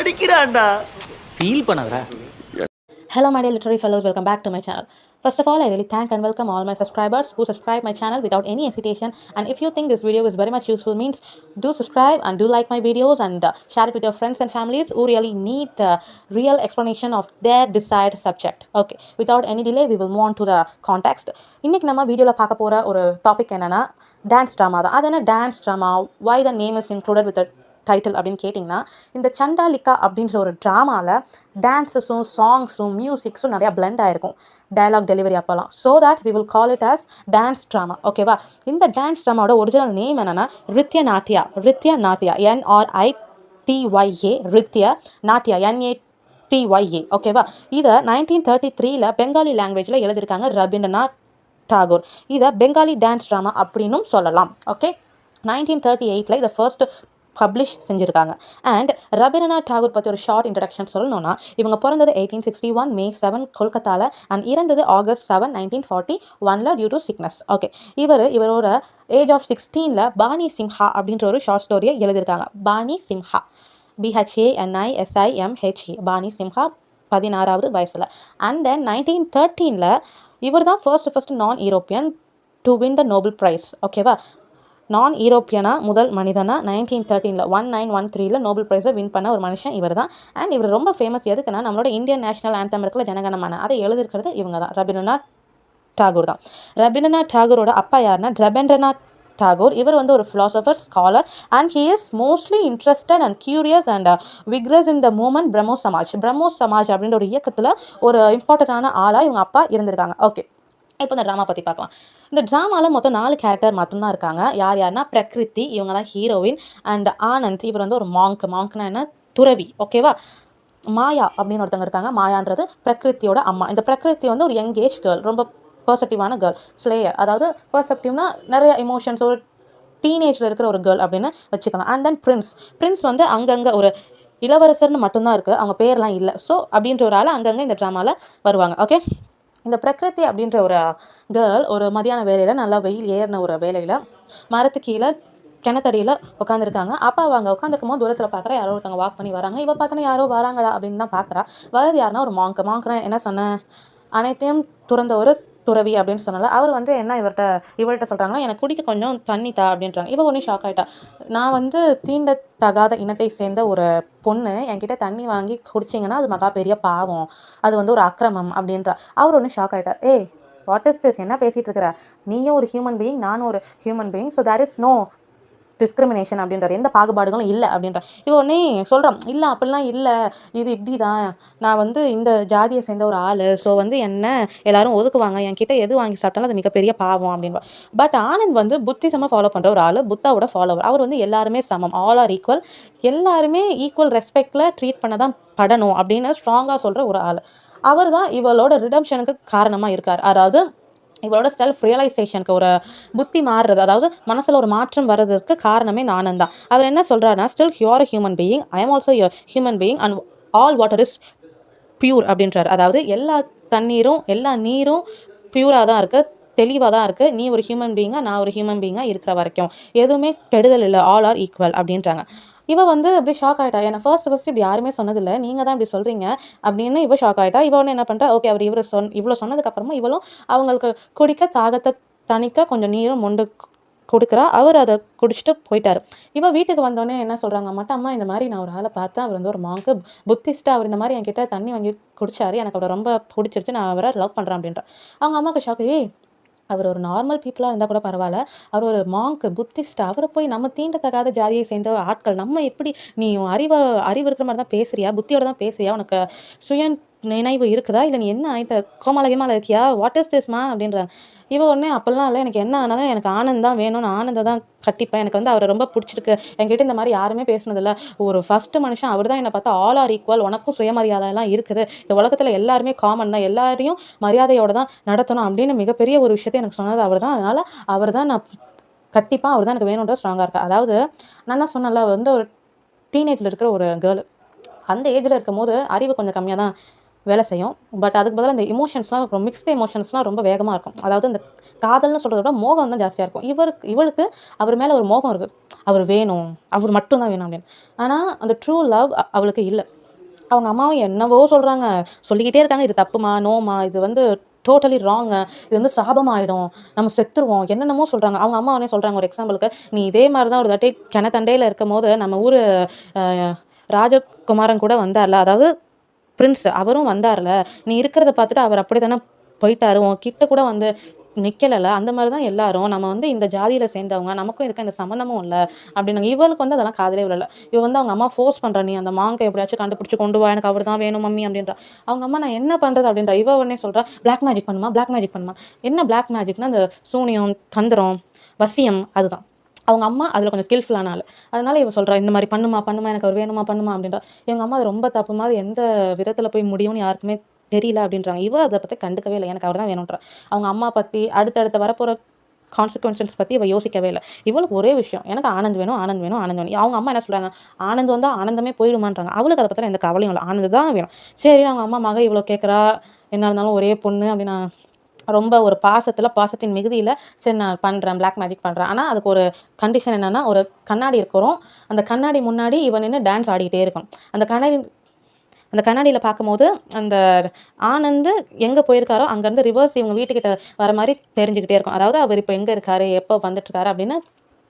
படிக்கிறான்டா. Feel பண்ணாதடா. Hello my dear literary fellows, welcome back to my channel. First of all, I really thank and welcome all my subscribers who subscribe my channel without any hesitation. And if you think this video is very much useful, means do subscribe and do like my videos and share it with your friends and families who really need the real explanation of their desired subject. Okay, without any delay, we will move on to the context. இன்னைக்கு நம்ம வீடியோவில் பார்க்க போகிற ஒரு topic என்னன்னா dance drama தான். அது என்ன dance drama, why the name is included with the title அப்படின்னு கேட்டிங்கன்னா, இந்த சண்டாலிக்கா அப்படின்ற ஒரு ட்ராமாவில் டான்ஸஸும் சாங்ஸும் மியூசிக்ஸும் நிறையா பிளெண்ட் ஆகிருக்கும் டயலாக் டெலிவரி அப்போலாம். So that we will call it as dance drama. ஓகேவா? இந்த டான்ஸ் ட்ராமாவோட ஒரிஜினல் நேம் என்னென்னா ரித்ய நாட்டியா. NRITYA ரித்ய நாட்டியா NATYA. ஓகேவா? இதை 1933 பெங்காலி லாங்குவேஜில் எழுதியிருக்காங்க ரவீந்திரநாத் டாகூர். இதை பெங்காலி டான்ஸ் ட்ராமா அப்படின்னும் சொல்லலாம். ஓகே, 1938 இதை ஃபர்ஸ்ட் பப்ளிஷ் செஞ்சுருக்காங்க. அண்ட் ரவீந்திரநாத் டாகூர் பற்றி ஒரு ஷார்ட் இன்ட்ரடக்ஷன் சொல்லணும்னா, இவங்க பிறந்தது 1861 May 7 கொல்கத்தாவில் அண்ட் இறந்தது August 7 1941 due to sickness. Okay, இவரோட ஏஜ் ஆஃப் 16 பாணி சிம்ஹா அப்படின்ற ஒரு ஷார்ட் ஸ்டோரியை எழுதியிருக்காங்க. பாணி சிம்ஹா BHANISIMHA பாணி சிம்ஹா 16வது வயசில். அண்ட் தென் 1913 இவர் தான் ஃபர்ஸ்ட் நான் European to win the Nobel prize. ஓகேவா? நான் யூரோப்பியனா முதல் மனிதனா 1913 நோபல் ப்ரைஸை வின் பண்ண ஒரு மனுஷன் இவர் தான். அண்ட் இவர் ரொம்ப ஃபேமஸ் எதுக்குன்னா, நம்மளோட இந்தியன் நேஷனல் ஆந்தம் இருக்கிற ஜனகணமன அதை எழுதிருக்கிறது இவங்க தான், ரவீந்திரநாத் டாகூர் தான். ரவீந்திரநாத் டாகூரோட அப்பா யாருன்னா ரவீந்திரநாத் டாகூர். இவர் வந்து ஒரு philosopher, scholar and he is mostly interested and curious and vigorous in the movement Brahmo Samaj அப்படின்ற ஒரு இயக்கத்தில் ஒரு இம்பார்ட்டண்டான ஆளாக இவங்க அப்பா இருந்திருக்காங்க. ஓகே, இப்போ இந்த ட்ராமா பற்றி பார்க்கலாம். இந்த ட்ராமாவில் மொத்தம் 4 கேரக்டர் மட்டும்தான் இருக்காங்க. யாருன்னா பிரகிருதி, இவங்க தான் ஹீரோயின். அண்ட் ஆனந்த், இவர் வந்து ஒரு மாங்க்னா என்ன, துறவி. ஓகேவா? மாயா அப்படின்னு ஒருத்தவங்க இருக்காங்க. மாயான்றது பிரகிருத்தியோட அம்மா. இந்த பிரகிருதி வந்து ஒரு யங் ஏஜ் கேர்ள், ரொம்ப பெர்செப்டிவான கேர்ள், ஸ்லேயர். அதாவது பெர்செப்டிவ்னா நிறைய எமோஷன்ஸ், ஒரு டீனேஜில் இருக்கிற ஒரு கேர்ள் அப்படின்னு வச்சுக்கலாம். அண்ட் தென் பிரின்ஸ் வந்து அங்கங்கே ஒரு இளவரசர்னு மட்டும்தான் இருக்குது, அவங்க பேர்லாம் இல்லை. ஸோ அப்படின்ற ஒரு ஆள் அங்கங்கே இந்த ட்ராமாவில் வருவாங்க. ஓகே, இந்த பிரகிருதி அப்படின்ற ஒரு கேர்ள் ஒரு மதியான வேலையில், நல்லா வெயில் ஏறின ஒரு வேலையில் மரத்து கீழே கிணத்தடியில் உட்காந்துருக்காங்க. அப்போ அவங்க உட்காந்துருக்கும் போது தூரத்தில் பார்க்குறா யாரோ ஒருத்தவங்க வாக் பண்ணி வராங்க. இவ பார்த்தோன்னா யாரோ வராங்கடா அப்படின்னு தான் பார்க்குறா. வரது யாருன்னா ஒரு மாங்க்னா என்ன சொன்னேன், அனைத்தையும் துறந்த ஒரு துறவி அப்படின்னு சொன்னால. அவர் வந்து என்ன இவள்கிட்ட சொல்கிறாங்கன்னா, எனக்கு குடிக்க கொஞ்சம் தண்ணி தா அப்படின்றாங்க. இவ ஒன்றும் ஷாக் ஆகிட்டா. நான் வந்து தீண்டத்தகாத இனத்தை சேர்ந்த ஒரு பொண்ணு, என்கிட்ட தண்ணி வாங்கி குடிச்சிங்கன்னா அது மகா பெரிய பாவம், அது வந்து ஒரு அக்கிரமம் அப்படின்றா. அவர் ஒன்றும் ஷாக் ஆகிட்டா. ஏய், வாட் இஸ் திஸ், என்ன பேசிகிட்டு இருக்கிற, நீயும் ஒரு ஹியூமன் பீயிங், நானும் ஒரு human being, so there is no discrimination அப்படின்றார், எந்த பாகுபாடுகளும் இல்லை அப்படின்ற. இவ உடனே சொல்கிறான், இல்லை அப்படிலாம் இல்லை, இது இப்படி தான், நான் வந்து இந்த ஜாதியை சேர்ந்த ஒரு ஆள், ஸோ வந்து என்ன எல்லாரும் ஒதுக்குவாங்க, என்கிட்ட எது வாங்கி சாப்பிட்டாலும் அது மிகப்பெரிய பாவம் அப்படின்பா. பட் ஆனந்த் வந்து புத்திசமாக ஃபாலோ பண்ணுற ஒரு ஆள், புத்தாவோட ஃபாலோவர். அவர் வந்து எல்லாருமே சமம், ஆல் ஆர் ஈக்குவல், எல்லாருமே ஈக்குவல் ரெஸ்பெக்டில் ட்ரீட் பண்ண தான் படணும் அப்படின்னு ஸ்ட்ராங்காக சொல்கிற ஒரு ஆள். அவர் தான் இவளோட ரிடம்ஷனுக்கு காரணமாக இருக்கார். அதாவது இவளோட செல்ஃப் ரியலைசேஷனுக்கு, ஒரு புத்தி மாறுறது, அதாவது மனசில் ஒரு மாற்றம் வர்றதுக்கு காரணமே இந்த ஆனந்த் தான். அவர் என்ன சொல்கிறாருன்னா, still you are a human being, I am also human being and all water is pure அப்படின்றார். அதாவது எல்லா தண்ணீரும் எல்லா நீரும் பியூராக தான் இருக்குது, தெளிவாக தான் இருக்குது. நீ ஒரு ஹியூமன் பீயிங்காக, நான் ஒரு ஹியூமன் பீயிங்காக இருக்கிற வரைக்கும் எதுவுமே கெடுதல் இல்லை, ஆல் ஆர் ஈக்குவல் அப்படின்றாங்க. இவ வந்து அப்படி ஷாக் ஆகிட்டா. ஏன்னா ஃபர்ஸ்ட் இப்படி யாருமே சொன்னதில்லை, நீங்கள் தான் இப்படி சொல்கிறீங்க அப்படின்னு இவ ஷாக் ஆகிட்டா. இவ ஒன்று என்ன பண்ணுறா, ஓகே அவர் இவ்வளோ சொன்னதுக்கப்புறமா இவளும் அவங்களுக்கு குடிக்க தாகத்தை தணிக்க கொஞ்சம் நீரும் மொண்டு கொடுக்குறா. அவர் அதை குடிச்சிட்டு போயிட்டார். இவ வீட்டுக்கு வந்தோடனே என்ன சொல்கிறாங்க, மட்டும் அம்மா இந்த மாதிரி நான் ஒரு ஆளை பார்த்தேன், அவர் வந்து ஒரு மாங்கு புத்திஸ்ட்டு, அவர் இந்த மாதிரி என்கிட்ட தண்ணி வாங்கி குடிச்சாரு, எனக்கு அவரை ரொம்ப பிடிச்சிருச்சு, நான் அவரை லவ் பண்ணுறேன் அப்படின்ற. அவங்க அம்மாவுக்கு ஷாக்கு. அவர் ஒரு நார்மல் பீப்புளாக இருந்தால் கூட பரவாயில்ல, அவர் ஒரு மாங்க் புத்திஸ்ட், அவரை போய் நம்ம தீண்டத்தகாத ஜாதியை சேர்ந்த ஆட்கள், நம்ம எப்படி, நீ அறிவு இருக்கிற மாதிரி தான் பேசுறியா, புத்தியோட தான் பேசுறியா, உனக்கு சுய நினைவு இருக்குதா, இல்லை நீ என்ன ஆகிட்ட கோமால இருக்கியா, வாட் இஸ் திஸ்மா அப்படின்றாங்க. இவ உடனே அப்போல்லாம் இல்லை, எனக்கு என்ன ஆனாலும் எனக்கு ஆனந்த் தான் வேணும், நான் ஆனந்தை தான் கட்டிப்பேன், எனக்கு வந்து அவரை ரொம்ப பிடிச்சிருக்கு, என்கிட்ட இந்த மாதிரி யாருமே பேசினதில்லை, ஒரு ஃபஸ்ட்டு மனுஷன் அவர் தான், என்னை பார்த்தா ஆல் ஆர் ஈக்குவல், உனக்கும் சுயமரியாதைலாம் இருக்குது, இந்த உலகத்தில் எல்லாருமே காமன் தான், எல்லாரையும் மரியாதையோடு தான் நடத்தணும் அப்படின்னு மிகப்பெரிய ஒரு விஷயத்தை எனக்கு சொன்னது அவர் தான். அதனால் அவர் தான் நான் கட்டிப்பான், அவர் தான் எனக்கு வேணுன்ற ஸ்ட்ராங்காக இருக்கா. அதாவது நான் தான் சொன்னல, வந்து ஒரு டீனேஜில் இருக்கிற ஒரு கேர்ள், அந்த ஏஜில் இருக்கும் போது அறிவு கொஞ்சம் கம்மியாக தான் வேலை செய்யும். பட் அதுக்கு பதிலாக இந்த எமோஷன்ஸ்லாம் ரொம்ப மிக்ஸ்டு எமோஷன்ஸ்லாம் ரொம்ப வேகமாக இருக்கும். அதாவது இந்த காதல்னு சொல்கிறத விட மோகம் தான் ஜாஸ்தியாக இருக்கும். இவளுக்கு அவர் மேலே ஒரு மோகம் இருக்குது. அவர் வேணும், அவர் மட்டும் தான் வேணும் அப்படின்னு. ஆனால் அந்த ட்ரூ லவ் அவளுக்கு இல்லை. அவங்க அம்மாவும் என்னவோ சொல்கிறாங்க, சொல்லிக்கிட்டே இருக்காங்க, இது தப்புமா, நோமா, இது வந்து டோட்டலி ராங்கு, இது வந்து சாபமாயிடும், நம்ம செத்துருவோம், என்னென்னமோ சொல்கிறாங்க. அவங்க அம்மா உடனே சொல்கிறாங்க, ஒரு எக்ஸாம்பிளுக்கு, நீ இதே மாதிரி தான் ஒரு தாட்டி கிணத்தண்டையில் இருக்கும் போது நம்ம ஊர் ராஜகுமாரன் கூட வந்தார்ல, அதாவது பிரின்ஸ் அவரும் வந்தார்ல, நீ இருக்கிறத பார்த்துட்டு அவர் அப்படி தானே போயிட்டாரு, உன் கிட்ட கூட வந்து நிற்கலைல்ல, அந்த மாதிரி தான் எல்லாரும், நம்ம வந்து இந்த ஜாதியில் சேர்ந்தவங்க, நமக்கும் இதுக்கு இந்த சம்மந்தமும் இல்லை அப்படின்னாங்க. இவளுக்கு வந்து அதெல்லாம் காதலே விழல. இவ வந்து அவங்க அம்மா ஃபோர்ஸ் பண்ணுறா, நீ அந்த மாங்கை எப்படியாச்சும் கண்டுபிடிச்சி கொண்டு வா, எனக்கு அவர் தான் வேணும் மம்மி அப்படின்றா. அவங்க அம்மா நான் என்ன பண்ணுறது அப்படின்றா. இவ உடனே சொல்கிறா, பிளாக் மேஜிக் பண்ணுமா, பிளாக் மேஜிக் பண்ணுமா. என்ன பிளாக் மேஜிக்னா அந்த சூனியம், தந்திரம், வசியம், அதுதான். அவங்க அம்மா அதில் கொஞ்சம் ஸ்கில்ஃபுல்லான ஆள். அதனால இவ சொல்கிறா, இந்த மாதிரி பண்ணுமா பண்ணுமா, எனக்கு அவர் வேணுமா பண்ணுமா அப்படின்றா. இவங்க அம்மா அது ரொம்ப தப்பு மாதிரி, எந்த விதத்தில் போய் முடியும்னு யாருக்குமே தெரியல அப்படின்றாங்க. இவ அதை பற்றி கண்டுக்கவே இல்லை, எனக்கு அவர் தான் வேணுன்றா. அவங்க அம்மா பற்றி அடுத்தடுத்த வரப்போகிற கான்சிக்வன்சஸ் பற்றி இவ யோசிக்கவே இல்லை. இவளுக்கு ஒரே விஷயம், எனக்கு ஆனந்த் வேணும், ஆனந்த் வேணும், ஆனந்த் வேணும். அவங்க அம்மா என்ன சொல்கிறாங்க, ஆனந்த் வந்தால் ஆனந்தமே போயிடுமான்றாங்க. அவளுக்கு அதை பற்றி எந்த கவலையும் இல்லை, ஆனந்த் தான் வேணும். சரி, அவங்க அம்மா மக இவ்வளோ கேட்குறா, என்ன இருந்தாலும் ஒரே பொண்ணு அப்படின்னு ரொம்ப ஒரு பாசத்தின் மிகுதியில் சரி நான் பண்ணுறேன், பிளாக் மேஜிக் பண்ணுறேன். ஆனால் அதுக்கு ஒரு கண்டிஷன் என்னென்னா, ஒரு கண்ணாடி இருக்கிறோம், அந்த கண்ணாடி முன்னாடி இவன் நின்று டான்ஸ் ஆடிக்கிட்டே இருக்கும். அந்த கண்ணாடியில் பார்க்கும்போது அந்த ஆனந்த் எங்கே போயிருக்காரோ அங்கேருந்து ரிவர்ஸ் இவங்க வீட்டுக்கிட்ட வர மாதிரி தெரிஞ்சுக்கிட்டே இருக்கும். அதாவது அவர் இப்போ எங்கே இருக்காரு, எப்போ வந்துட்டுருக்காரு அப்படின்னு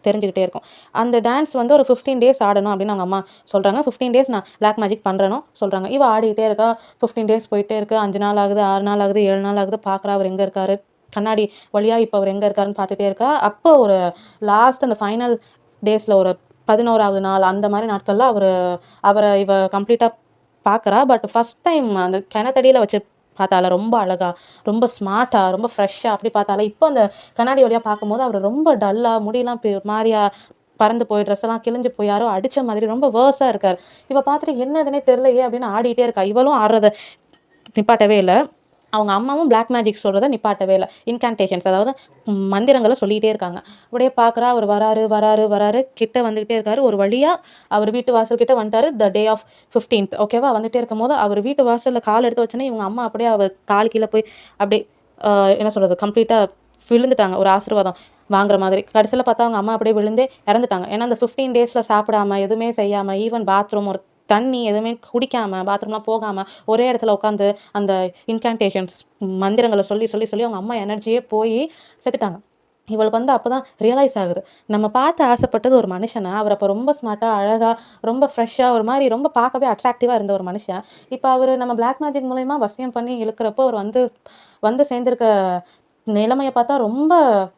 தெரிஞ்சுக்கிட்டே இருக்கும். அந்த டான்ஸ் வந்து ஒரு 15 டேஸ் ஆடணும் அப்படின்னு அவங்க அம்மா சொல்கிறாங்க. 15 டேஸ் நான் பிளாக் மேஜிக் பண்ணுறேனோ சொல்கிறாங்க. இவ ஆடிக்கிட்டே இருக்கா, 15 டேஸ் போயிட்டே இருக்குது. 5 நாள் ஆகுது, 6 நாள் ஆகுது, 7 நாள் ஆகுது. பார்க்குறா அவர் எங்கே இருக்காரு, கண்ணாடி வழியாக இப்போ அவர் எங்கே இருக்காருன்னு பார்த்துட்டே இருக்கா. அப்போ ஒரு லாஸ்ட் அந்த ஃபைனல் டேஸில் ஒரு 11வது நாள் அந்த மாதிரி நாட்களில் அவரை இவ கம்ப்ளீட்டாக பார்க்குறா. பட் ஃபஸ்ட் டைம் அந்த கிணத்தடியில் வச்சு பார்த்தால ரொம்ப அழகா, ரொம்ப ஸ்மார்ட்டாக, ரொம்ப ஃப்ரெஷ்ஷாக அப்படி பார்த்தால. இப்போ அந்த கண்ணாடி வழியாக பார்க்கும்போது அவர் ரொம்ப டல்லாக, முடியெல்லாம் மாதிரியா பறந்து போய் ட்ரெஸ் எல்லாம் கிழிஞ்சு போய் யாரோ அடித்த மாதிரி ரொம்ப வேர்ஸாக இருக்கார். இவ பார்த்துட்டு என்னதுன்னே தெரிலையே அப்படின்னு ஆடிட்டே இருக்கா. இவளும் ஆடுறத நிப்பாட்டவே இல்லை, அவங்க அம்மாவும் பிளாக் மேஜிக் சொல்கிறத நிப்பாட்டவே இல்லை. இன்கான்டேஷன்ஸ், அதாவது மந்திரங்களை சொல்லிகிட்டே இருக்காங்க. அப்படியே பார்க்குறா, அவர் வராரு கிட்ட வந்துக்கிட்டே இருக்காரு. ஒரு வழியாக அவர் வீட்டு வாசல் கிட்ட வந்துட்டாரு. த டே ஆஃப் 15th ஓகேவா. வந்துகிட்டே இருக்கும் போது அவர் வீட்டு வாசலில் கால் எடுத்து வச்சோன்னே இவங்க அம்மா அப்படியே அவர் கால் கீழே போய் அப்படியே என்ன சொல்கிறது, கம்ப்ளீட்டாக விழுந்துட்டாங்க, ஒரு ஆசீர்வாதம் வாங்குற மாதிரி. கடைசியில் பார்த்தா அவங்க அம்மா அப்படியே விழுந்தே இறந்துட்டாங்க. ஏன்னா அந்த 15 டேஸில் சாப்பிடாம எதுவுமே செய்யாமல், ஈவன் பாத்ரூம் ஒரு தண்ணி எதுவுமே குடிக்காமல், பாத்ரூம்லாம் போகாமல் ஒரே இடத்துல உட்காந்து அந்த இன்கான்டேஷன்ஸ் மந்திரங்களை சொல்லி சொல்லி சொல்லி அவங்க அம்மா எனர்ஜியே போய் செத்துட்டாங்க. இவளுக்கு வந்து அப்போ தான் ரியலைஸ் ஆகுது, நம்ம பார்த்து ஆசைப்பட்டது ஒரு மனுஷனை, அவர் அப்போ ரொம்ப ஸ்மார்ட்டாக, அழகாக, ரொம்ப ஃப்ரெஷ்ஷாக, ஒரு மாதிரி ரொம்ப பார்க்கவே அட்ராக்டிவாக இருந்த ஒரு மனுஷன், இப்போ அவர் நம்ம பிளாக் மேஜிக் மூலயமா வசியம் பண்ணி இழுக்கிறப்போ அவர் வந்து சேர்ந்துருக்க நிலைமையை பார்த்தா ரொம்ப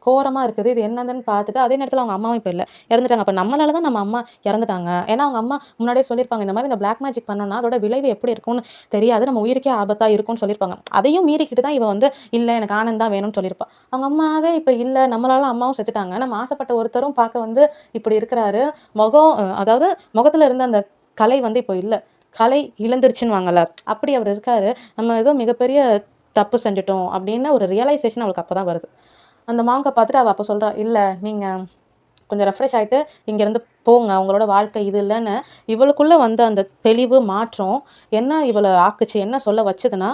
கோரமாக இருக்குது. இது என்னதுன்னு பார்த்துட்டு அதே நேரத்தில் அவங்க அம்மாவும் இப்போ இல்லை, இறந்துட்டாங்க. அப்போ நம்மளால தான் நம்ம அம்மா இறந்துட்டாங்க. ஏன்னா அவங்க அம்மா முன்னாடியே சொல்லியிருப்பாங்க, இந்த மாதிரி இந்த பிளாக் மேஜிக் பண்ணோன்னா அதோட விளைவு எப்படி இருக்கும்னு தெரியாது, நம்ம உயிருக்கே ஆபத்தாக இருக்கும்னு சொல்லியிருப்பாங்க. அதையும் மீறிக்கிட்டு தான் இவ வந்து இல்லை எனக்கு ஆனந்த் தான் வேணும்னு சொல்லியிருப்பாள். அவங்க அம்மாவே இப்போ இல்லை, நம்மளால அம்மாவும் செத்துட்டாங்க, நம்ம ஆசைப்பட்ட ஒருத்தரும் பார்க்க வந்து இப்படி இருக்கிறாரு, அதாவது முகத்தில் இருந்த அந்த கலை வந்து இப்போ இல்லை, கலை இழந்துருச்சுன்னு வாங்கல, அப்படி அவர் இருக்காரு. நம்ம ஏதோ மிகப்பெரிய தப்பு செஞ்சுட்டோம் அப்படின்னு ஒரு ரியலைசேஷன் அவளுக்கு அப்போ தான் வருது. அந்த மாங்கை பார்த்துட்டு அவள் அப்போ சொல்கிறா, இல்லை நீங்கள் கொஞ்சம் ரெஃப்ரெஷ் ஆகிட்டு இங்கேருந்து போங்க, உங்களோட வாழ்க்கை இது இல்லைன்னு. இவளுக்குள்ளே வந்த அந்த தெளிவு மாற்றம் என்ன இவளை ஆக்குச்சு, என்ன சொல்ல வச்சதுன்னா,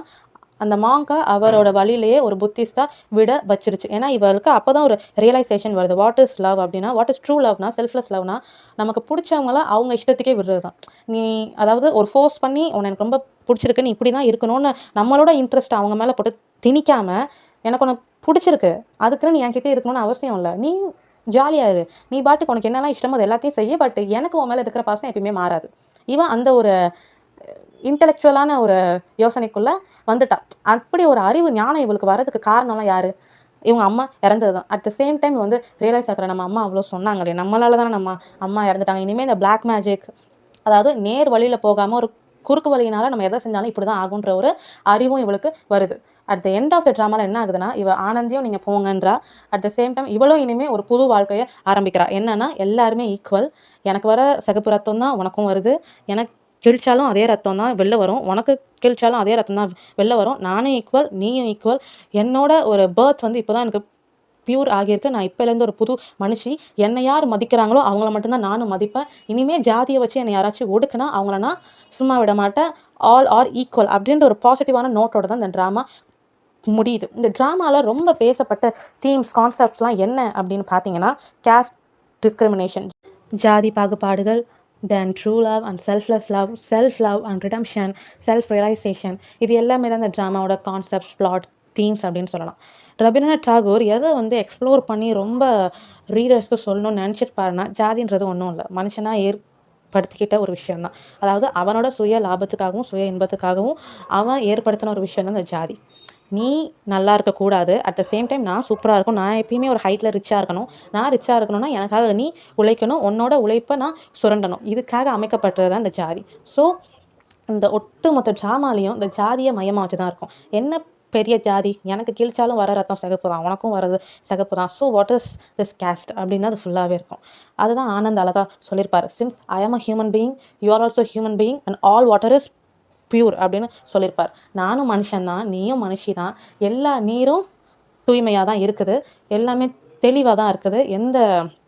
அந்த மாங்கா அவரோட வழியிலேயே ஒரு புத்திஸ்டாக விட வச்சிருச்சு. ஏன்னா இவளுக்கு அப்போ தான் ஒரு ரியலைசேஷன் வருது, வாட் இஸ் லவ் அப்படின்னா, வாட் இஸ் ட்ரூ லவ்னா, செல்ஃப்லெஸ் லவ்னா நமக்கு பிடிச்சவங்கள அவங்க இஷ்டத்துக்கே விடுறது தான். நீ அதாவது ஒரு ஃபோர்ஸ் பண்ணி உன்னை எனக்கு ரொம்ப பிடிச்சிருக்கு, நீ இப்படி தான் இருக்கணும்னு நம்மளோட இன்ட்ரெஸ்ட் அவங்க மேலே போட்டு திணிக்காமல், எனக்கு உனக்கு பிடிச்சிருக்கு அதுக்குன்னு நீ என்கிட்ட இருக்கணும்னு அவசியம் இல்லை, நீ ஜாலியாக இரு, நீ பாட்டுக்கு உனக்கு என்னெல்லாம் இஷ்டமோ அது எல்லாத்தையும் செய்ய, பட் எனக்கு உன் மேலே இருக்கிற பாசம் எப்பயுமே மாறாது. இவன் அந்த ஒரு இன்டெலெக்சுவலான ஒரு யோசனைக்குள்ளே வந்துட்டா. அப்படி ஒரு அறிவு ஞானம் இவளுக்கு வரதுக்கு காரணம்லாம் யார், இவங்க அம்மா இறந்தது தான். அட் த சேம் டைம் வந்து ரியலைஸ் ஆகிற, நம்ம அம்மா அவ்வளோ சொன்னாங்களே, நம்மளால தானே நம்ம அம்மா இறந்துட்டாங்க, இனிமேல் இந்த பிளாக் மேஜிக், அதாவது நேர் வழியில் போகாமல் ஒரு குறுக்கு வழியினால் நம்ம எதை செஞ்சாலும் இப்படி தான் ஆகுன்ற ஒரு அறிவும் இவளுக்கு வருது. At the end of the ட்ராமாவில் என்ன ஆகுதுன்னா, இவ ஆனந்தியும் நீங்கள் போங்கன்றா. அட் த சேம் டைம் இவளும் இனிமேல் ஒரு புது வாழ்க்கையை ஆரம்பிக்கிறா. என்னன்னா எல்லாருமே ஈக்குவல், எனக்கு வர சகப்பு ரத்தம் தான் உனக்கும் வருது, எனக்கு கிழிச்சாலும் அதே ரத்தம் தான் வெளில வரும், உனக்கு கிழிச்சாலும் அதே ரத்தம் தான் வெளில வரும், நானும் ஈக்குவல் நீயும் ஈக்குவல், என்னோட ஒரு பர்த் வந்து இப்போ தான் எனக்கு பியூர் ஆகியிருக்கு, நான் இப்போலேருந்து ஒரு புது மனுஷி, என்னை யார் மதிக்கிறாங்களோ அவங்கள மட்டும்தான் நானும் மதிப்பேன், இனிமேல் ஜாதியை வச்சு என்னை யாராச்சும் ஒடுக்குனா அவங்கள நான் சும்மா விட மாட்டேன், ஆல் ஆர் ஈக்குவல் அப்படின்ற ஒரு பாசிட்டிவான நோட்டோட தான் இந்த ட்ராமா முடியுது. இந்த ட்ராமாவில் ரொம்ப பேசப்பட்ட தீம்ஸ் கான்செப்ட்ஸ்லாம் என்ன அப்படின்னு பார்த்தீங்கன்னா, கேஸ்ட் டிஸ்கிரிமினேஷன், ஜாதி பாகுபாடுகள், then true love and self love and redemption, self realisation, இது எல்லாமே தான் இந்த ட்ராமாவோட கான்செப்ட்ஸ், பிளாட், தீம்ஸ் அப்படின்னு சொல்லலாம். ரவீந்திரநாத் டாகூர் எதை வந்து எக்ஸ்ப்ளோர் பண்ணி ரொம்ப ரீடர்ஸ்க்கு சொல்லணும்னு நினச்சிருப்பாருன்னா, ஜாதின்றது ஒன்றும் இல்லை, மனுஷனாக ஏற்படுத்திக்கிட்ட ஒரு விஷயம் தான். அதாவது அவனோட சுய லாபத்துக்காகவும் சுய இன்பத்துக்காகவும் அவன் ஏற்படுத்தின ஒரு விஷயம் தான் இந்த ஜாதி. நீ நல்லா இருக்கக்கூடாது, அட் த சேம் டைம் நான் சூப்பராக இருக்கும், நான் எப்பயுமே ஒரு ஹைட்டில் ரிச்சாக இருக்கணும், நான் ரிச்சாக இருக்கணும்னா எனக்காக நீ உழைக்கணும், உன்னோட உழைப்பை நான் சுரண்டணும், இதுக்காக அமைக்கப்பட்டது தான் இந்த ஜாதி. ஸோ இந்த ஒட்டுமொத்த ட்ராமாலையும் இந்த ஜாதியை மையமாக வச்சு தான் இருக்கும். என்ன பெரிய ஜாதி, எனக்கு கிழிச்சாலும் வர ரத்தம் சிகப்பு தான், உனக்கும் வரது சிகப்பு தான், so what is this caste அப்படின்னு அது ஃபுல்லாகவே இருக்கும். அதுதான் ஆனந்த் அழகாக சொல்லியிருப்பார், சின்ஸ் ஐ ஆம் a human being, you are also human being and all water is pure அப்படின்னு சொல்லியிருப்பார். நானும் மனுஷன்தான், நீயும் மனுஷி தான், எல்லா நீரும் தூய்மையாக தான் இருக்குது, எல்லாமே தெளிவாக தான் இருக்குது, எந்த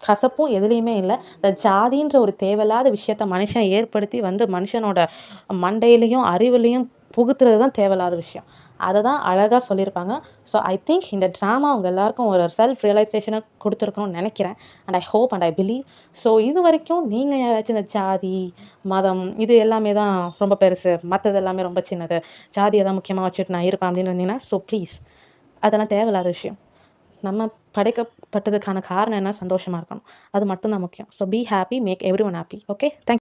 கசப்பும் எதுலேயுமே இல்லை. இந்த ஜாதின்ற ஒரு தேவையில்லாத விஷயத்த மனுஷன் ஏற்படுத்தி வந்து மனுஷனோட மண்டையிலையும் அறிவுலையும் புகுத்துறது தான் தேவையில்லாத விஷயம். அதை தான் அழகாக சொல்லியிருப்பாங்க. ஸோ ஐ திங்க் இந்த ட்ராமா அவங்க எல்லாருக்கும் ஒரு செல்ஃப் ரியலைசேஷனை கொடுத்துருக்கணும்னு நினைக்கிறேன். And I hope and I believe. So இது வரைக்கும் நீங்கள் யாராச்சும் இந்த ஜாதி, மதம் இது எல்லாமே தான் ரொம்ப பெருசு, மற்றது எல்லாமே ரொம்ப சின்னது, ஜாதியை தான் முக்கியமாக வச்சுட்டு நான் இருப்பேன் அப்படின்னு இருந்தீங்கன்னா, ஸோ ப்ளீஸ், அதெல்லாம் தேவையில்லாத விஷயம். நம்ம படைக்கப்பட்டதுக்கான காரணம் என்ன, சந்தோஷமாக இருக்கணும், அது மட்டும் தான் முக்கியம். So be happy, make everyone happy. Okay, thank